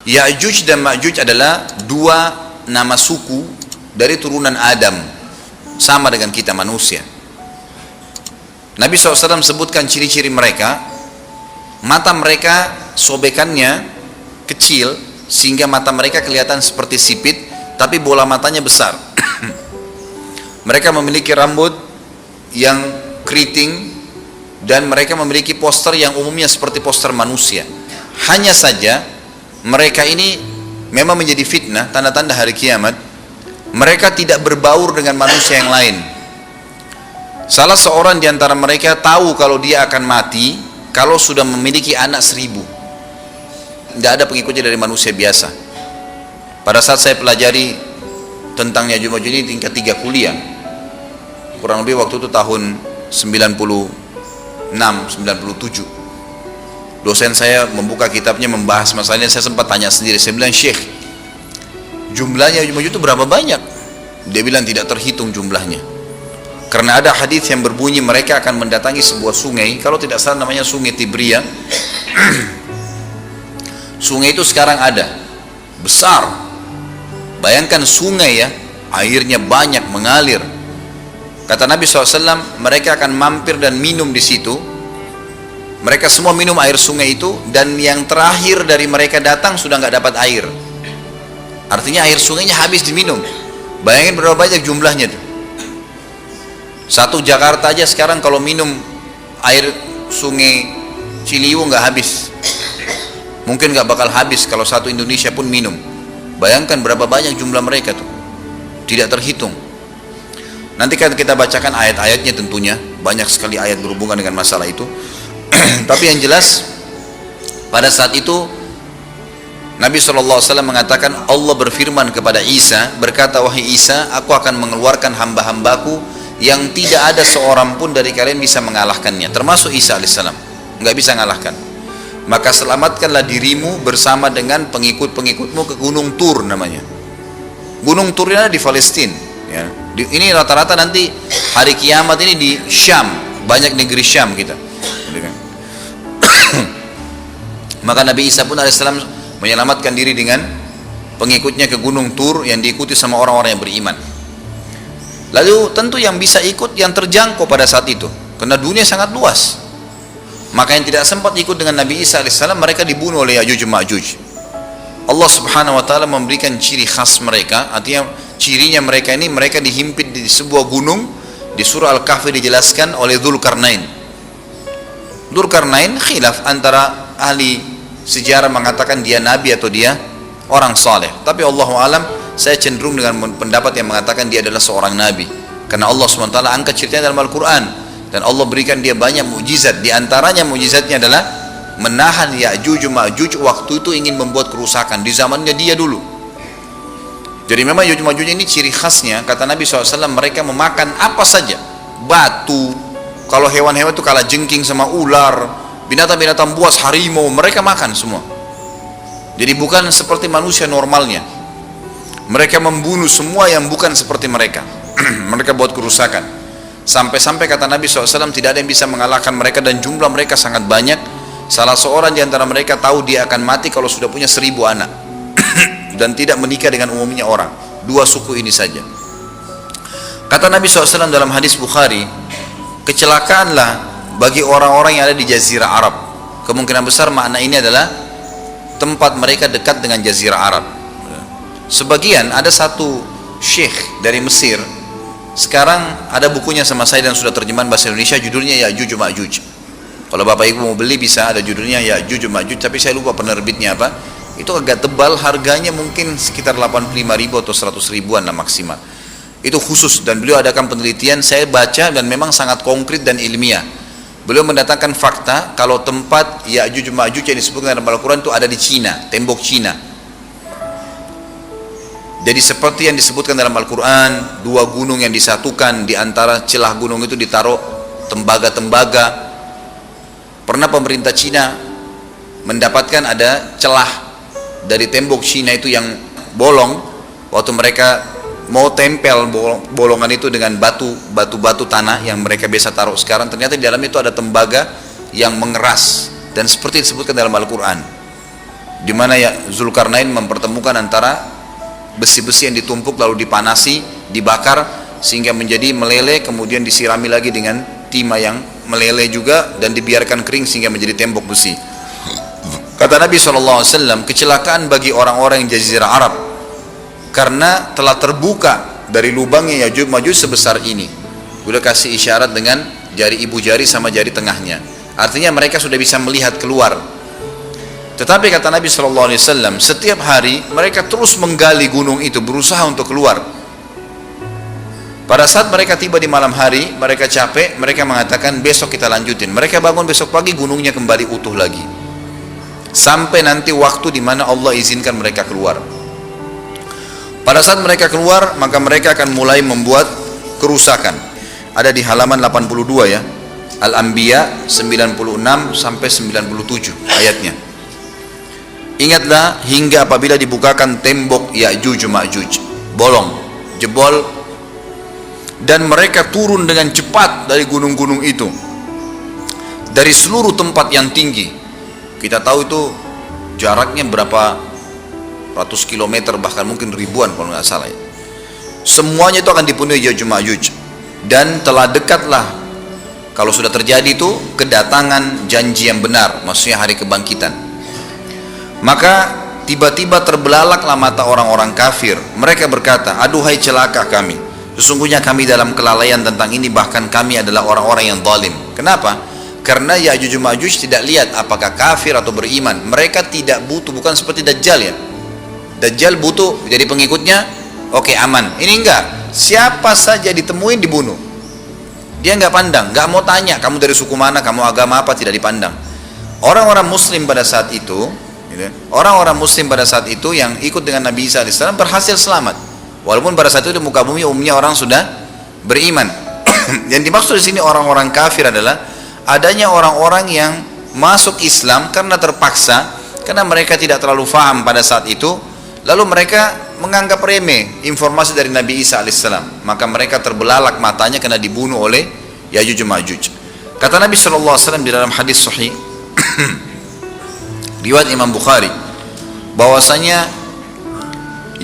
Ya'juj dan Ma'juj adalah dua nama suku dari turunan Adam, sama dengan kita manusia. Nabi SAW sebutkan ciri-ciri mereka. Mata mereka sobekannya kecil sehingga mata mereka kelihatan seperti sipit, tapi bola matanya besar. Mereka memiliki rambut yang keriting dan mereka memiliki poster yang umumnya seperti poster manusia. Hanya saja mereka ini memang menjadi fitnah, tanda-tanda hari kiamat. Mereka tidak berbaur dengan manusia yang lain. Salah seorang di antara mereka tahu kalau dia akan mati kalau sudah memiliki anak 1000. Tidak ada pengikutnya dari manusia biasa. Pada saat saya pelajari tentang Ya'juj Ma'juj ini tingkat 3 kuliah, kurang lebih waktu itu tahun 96, 97, dosen saya membuka kitabnya membahas masalah ini. Saya sempat tanya sendiri, saya bilang, Syekh, jumlahnya Ya'juj Ma'juj itu berapa banyak? Dia bilang tidak terhitung jumlahnya, karena ada hadis yang berbunyi mereka akan mendatangi sebuah sungai, kalau tidak salah namanya sungai Tibria. Sungai itu sekarang ada, besar. Bayangkan sungai ya, airnya banyak mengalir. Kata Nabi SAW, mereka akan mampir dan minum di situ. Mereka semua minum air sungai itu, dan yang terakhir dari mereka datang sudah nggak dapat air. Artinya air sungainya habis diminum. Bayangin berapa banyak jumlahnya tuh. Satu Jakarta aja sekarang kalau minum air sungai Ciliwung nggak habis. Mungkin nggak bakal habis kalau satu Indonesia pun minum. Bayangkan berapa banyak jumlah mereka tuh, tidak terhitung. Nanti kan kita bacakan ayat-ayatnya, tentunya banyak sekali ayat berhubungan dengan masalah itu. Tapi yang jelas pada saat itu Nabi SAW mengatakan, Allah berfirman kepada Isa, berkata, wahai Isa, aku akan mengeluarkan hamba-hambaku yang tidak ada seorang pun dari kalian bisa mengalahkannya, termasuk Isa alaihissalam, nggak bisa mengalahkan. Maka selamatkanlah dirimu bersama dengan pengikut-pengikutmu ke Gunung Tur namanya. Gunung Tur ini di Palestina ya. Ini rata-rata nanti hari kiamat ini di Syam, banyak negeri Syam kita. Maka Nabi Isa pun alaihissalam menyelamatkan diri dengan pengikutnya ke Gunung Tur yang diikuti sama orang-orang yang beriman. Lalu tentu yang bisa ikut yang terjangkau pada saat itu, karena dunia sangat luas. Maka yang tidak sempat ikut dengan Nabi Isa alaihissalam, mereka dibunuh oleh Ya'juj Ma'juj. Allah subhanahu wa ta'ala memberikan ciri khas mereka. Artinya cirinya mereka ini, mereka dihimpit di sebuah gunung. Di surah Al-Kahfi dijelaskan oleh Dzulkarnain. Dzulkarnain khilaf antara ahli sejarah mengatakan dia nabi atau dia orang saleh. Tapi Allahu alam, saya cenderung dengan pendapat yang mengatakan dia adalah seorang nabi, karena Allah subhanahu wa ta'ala angkat ceritanya dalam Al-Quran. Dan Allah berikan dia banyak mukjizat. Di antaranya mukjizatnya adalah menahan Ya'juj Ma'juj waktu itu ingin membuat kerusakan di zamannya dia dulu. Jadi memang Ya'juj Ma'juj ini ciri khasnya, kata Nabi SAW, mereka memakan apa saja, batu. Kalau hewan-hewan itu kalah jengking sama ular, binatang-binatang buas, harimau, mereka makan semua. Jadi bukan seperti manusia normalnya. Mereka membunuh semua yang bukan seperti mereka. Mereka buat kerusakan. Sampai-sampai kata Nabi SAW, tidak ada yang bisa mengalahkan mereka, dan jumlah mereka sangat banyak. Salah seorang di antara mereka tahu dia akan mati kalau sudah punya 1000 anak dan tidak menikah dengan umumnya orang. 2 suku ini saja. Kata Nabi SAW dalam hadis Bukhari, kecelakaanlah bagi orang-orang yang ada di Jazirah Arab. Kemungkinan besar makna ini adalah tempat mereka dekat dengan Jazirah Arab. Sebagian, ada satu syekh dari Mesir, sekarang ada bukunya sama saya dan sudah terjemahan bahasa Indonesia, judulnya Ya'juj Ma'juj. Kalau Bapak Ibu mau beli bisa, ada judulnya Ya'juj Ma'juj, tapi saya lupa penerbitnya apa. Itu agak tebal, harganya mungkin sekitar 85.000 atau 100 ribuan lah maksimal. Itu khusus, dan beliau adakan penelitian, saya baca dan memang sangat konkret dan ilmiah. Beliau mendatangkan fakta kalau tempat Ya'juj Ma'juj yang disebutkan dalam Al-Quran itu ada di Cina, tembok Cina. Jadi seperti yang disebutkan dalam Al-Quran, 2 gunung yang disatukan, di antara celah gunung itu ditaruh tembaga-tembaga. Pernah pemerintah Cina mendapatkan ada celah dari tembok Cina itu yang bolong. Waktu mereka mau tempel bolongan itu dengan batu tanah yang mereka biasa taruh sekarang, ternyata di dalam itu ada tembaga yang mengeras, dan seperti disebutkan dalam Al-Quran. di mana ya Zulkarnain mempertemukan antara besi-besi yang ditumpuk lalu dipanasi, dibakar sehingga menjadi meleleh, kemudian disirami lagi dengan timah yang meleleh juga dan dibiarkan kering sehingga menjadi tembok besi. Kata Nabi SAW, kecelakaan bagi orang-orang yang Jazirah Arab karena telah terbuka dari lubangnya Yajuj Majuj sebesar ini. Udah kasih isyarat dengan jari ibu jari sama jari tengahnya, artinya mereka sudah bisa melihat keluar. Tetapi kata Nabi SAW, setiap hari mereka terus menggali gunung itu, berusaha untuk keluar. Pada saat mereka tiba di malam hari, mereka capek, mereka mengatakan besok kita lanjutin. Mereka bangun besok pagi, gunungnya kembali utuh lagi. Sampai nanti waktu di mana Allah izinkan mereka keluar. Pada saat mereka keluar, maka mereka akan mulai membuat kerusakan. Ada di halaman 82 ya, Al-Anbiya 96 sampai 97 ayatnya. Ingatlah hingga apabila dibukakan tembok Ya'juj Ma'juj, bolong, jebol, dan mereka turun dengan cepat dari gunung-gunung itu, dari seluruh tempat yang tinggi. Kita tahu itu jaraknya berapa ratus kilometer, bahkan mungkin ribuan kalau nggak salah ya. Semuanya itu akan dipenuhi Ya'juj Ma'juj, dan telah dekatlah, kalau sudah terjadi itu, kedatangan janji yang benar, maksudnya hari kebangkitan. Maka tiba-tiba terbelalaklah mata orang-orang kafir. Mereka berkata, aduhai celaka kami, sesungguhnya kami dalam kelalaian tentang ini, bahkan kami adalah orang-orang yang zalim. Kenapa? Karena Ya'juj Ma'juj tidak lihat apakah kafir atau beriman. Mereka tidak butuh, bukan seperti Dajjal ya. Dajjal butuh jadi pengikutnya, oke, aman. Ini enggak, siapa saja ditemuin dibunuh. Dia enggak pandang, enggak mau tanya kamu dari suku mana, kamu agama apa, tidak dipandang. Orang-orang muslim pada saat itu, orang-orang muslim pada saat itu yang ikut dengan Nabi Isa AS berhasil selamat. Walaupun pada saat itu di muka bumi umumnya orang sudah beriman. Yang dimaksud di sini orang-orang kafir adalah adanya orang-orang yang masuk Islam karena terpaksa, karena mereka tidak terlalu faham pada saat itu, lalu mereka menganggap remeh informasi dari Nabi Isa AS. Maka mereka terbelalak matanya karena dibunuh oleh Ya'juj Ma'juj. Kata Nabi SAW di dalam hadis sahih riwayat Imam Bukhari, bahwasanya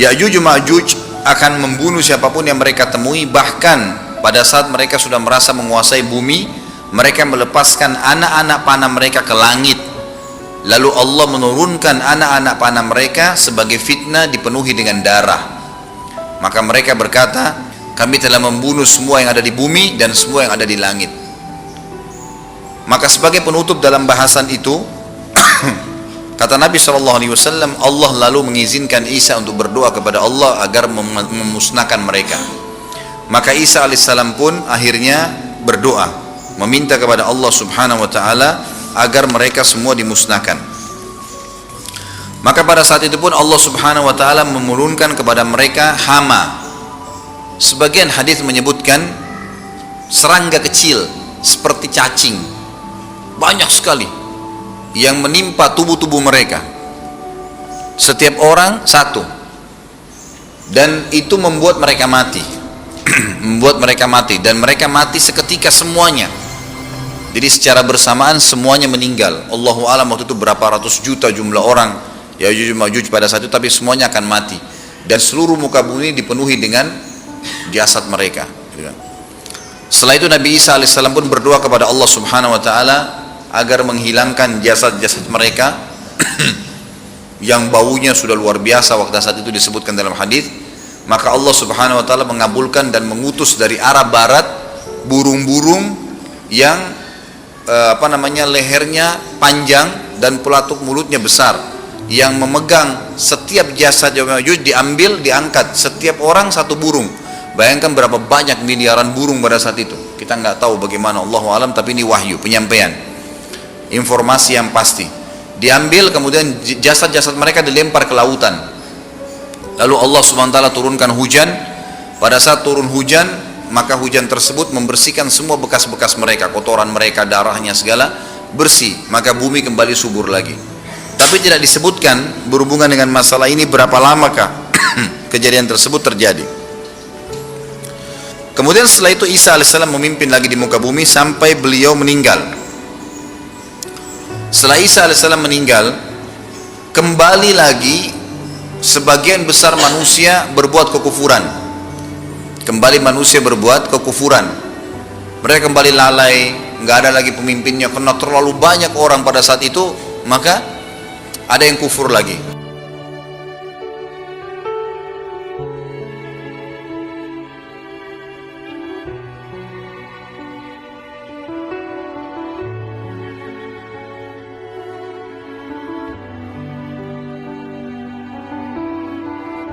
Ya'juj Ma'juj akan membunuh siapapun yang mereka temui. Bahkan pada saat mereka sudah merasa menguasai bumi, mereka melepaskan anak-anak panah mereka ke langit, lalu Allah menurunkan anak-anak panah mereka sebagai fitnah, dipenuhi dengan darah. Maka mereka berkata, kami telah membunuh semua yang ada di bumi dan semua yang ada di langit. Maka sebagai penutup dalam bahasan itu kata Nabi SAW, Allah lalu mengizinkan Isa untuk berdoa kepada Allah agar memusnahkan mereka. Maka Isa AS pun akhirnya berdoa, meminta kepada Allah Subhanahu Wa Taala agar mereka semua dimusnahkan. Maka pada saat itu pun Allah Subhanahu Wa Taala menurunkan kepada mereka hama. Sebagian hadis menyebutkan serangga kecil seperti cacing, banyak sekali yang menimpa tubuh-tubuh mereka, setiap orang satu, dan itu membuat mereka mati. Membuat mereka mati, dan mereka mati seketika semuanya. Jadi secara bersamaan semuanya meninggal. Allahu a'lam waktu itu berapa ratus juta jumlah orang Ya'juj Ma'juj pada saat itu, tapi semuanya akan mati, dan seluruh muka bumi dipenuhi dengan jasad mereka. Setelah itu Nabi Isa AS pun berdoa kepada Allah Subhanahu Wa Taala agar menghilangkan jasad-jasad mereka yang baunya sudah luar biasa waktu saat itu disebutkan dalam hadis. Maka Allah Subhanahu Wa Taala mengabulkan dan mengutus dari arah barat burung-burung yang lehernya panjang dan pelatuk mulutnya besar, yang memegang setiap jasad Ya'juj Ma'juj, diambil, diangkat, setiap orang satu burung. Bayangkan berapa banyak miliaran burung pada saat itu. Kita nggak tahu bagaimana, Allahu a'lam, tapi ini wahyu, penyampaian informasi yang pasti. Diambil, kemudian jasad-jasad mereka dilempar ke lautan. Lalu Allah Subhanahu Wa Taala turunkan hujan. Pada saat turun hujan, maka hujan tersebut membersihkan semua bekas-bekas mereka, kotoran mereka, darahnya segala bersih. Maka bumi kembali subur lagi. Tapi tidak disebutkan berhubungan dengan masalah ini berapa lamakah kejadian tersebut terjadi. Kemudian setelah itu Isa AS memimpin lagi di muka bumi sampai beliau meninggal. Setelah Isa AS meninggal, kembali lagi sebagian besar manusia berbuat kekufuran. Kembali manusia berbuat kekufuran. Mereka kembali lalai, nggak ada lagi pemimpinnya karena terlalu banyak orang pada saat itu, maka ada yang kufur lagi.